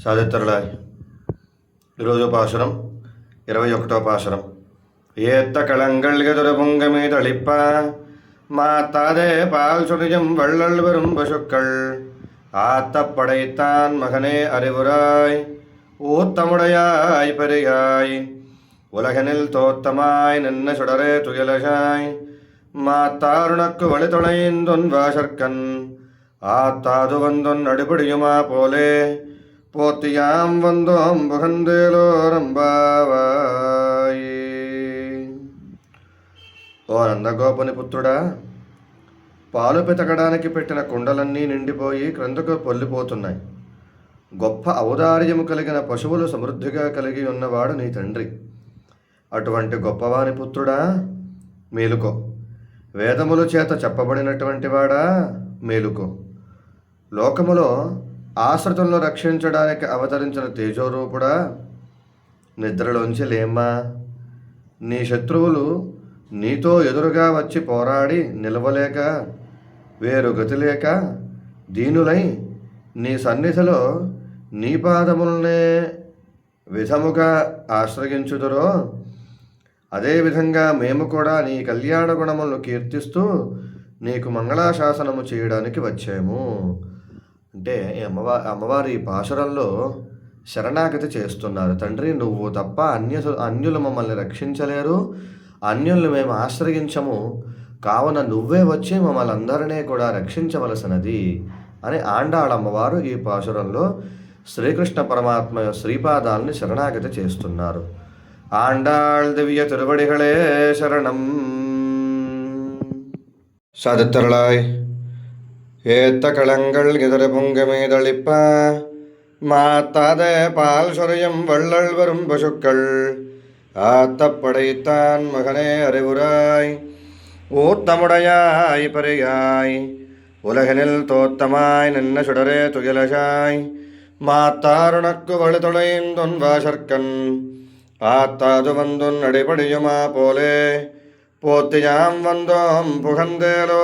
సాధిత్రులాయ్ ఈరోజు పాసురం 21వ పాసురం. ஏத்த களங்கள் எதிர பொங்கமே தளிப்ப மாத்தாதே பால் சுனியம் வள்ளல் வரும் பசுக்கள் ஆத்த படைத்தான் மகனே அறிவுராய் ஊத்தமுடையாய் பெரியாய் உலகனில் தோத்தமாய் நின்ன சுடரே துயலசாய் மாத்தாருணக்கு வழிதொலைந்தொன் வாசற்கண் ஆத்தாது வந்தொன் அடிபடியுமா போலே போத்தியாம் வந்தோம் புகந்தேలోరంబావాయి. ఓ నందగోపుని పుత్రుడా, పాలు పితకడానికి పెట్టిన కుండలన్నీ నిండిపోయి క్రిందకు పొల్లిపోతున్నాయి. గొప్ప ఔదార్యము కలిగిన పశువులు సమృద్ధిగా కలిగి ఉన్నవాడు నీ తండ్రి. అటువంటి గొప్పవాని పుత్రుడా మేలుకో. వేదముల చేత చెప్పబడినటువంటి వాడా మేలుకో. లోకములో ఆశ్రితులను రక్షించడానికి అవతరించిన తేజోరూపుడా నిద్రలోంచి లేమ్మా. నీ శత్రువులు నీతో ఎదురుగా వచ్చి పోరాడి నిలవలేక వేరు గతి లేక దీనులై నీ సన్నిధిలో నీ పాదములనే విధముగా ఆశ్రయించుదురో అదేవిధంగా మేము కూడా నీ కళ్యాణ గుణములను కీర్తిస్తూ నీకు మంగళాశాసనము చేయడానికి వచ్చాము. అంటే అమ్మవారి ఈ పాశురంలో శరణాగతి చేస్తున్నారు. తండ్రి, నువ్వు తప్ప అన్యులు మమ్మల్ని రక్షించలేరు, అన్యుల్ని మేము ఆశ్రయించము, కావున నువ్వే వచ్చి మమ్మల్ని అందరినీ కూడా రక్షించవలసినది అని ఆండాళమ్మవారు ఈ పాశురంలో శ్రీకృష్ణ పరమాత్మ శ్రీపాదాలని శరణాగతి చేస్తున్నారు. ఆండాళ్ దివ్య తిరువడిகளே శరణం. సాధిత్రులాయ్ ஏத்த களங்கள் எதிர பொங்கமே தளிப்ப மாத்தாதே பால் சொரியும் வள்ளல் வரும் பசுக்கள் ஆத்த படைத்தான் மகனே அறிவுராய் ஊத்தமுடையாய் பெரியாய் உலகனில் தோத்தமாய் நின்ன சுடரே துயலசாய் மாத்தாருணக்கு வழிதொலைந்தொன் வாசற்கண் ஆத்தாது வந்தொன் அடிபடியுமா போலே போத்தியாம் வந்தோம் புகந்தேలోరంబావాయి.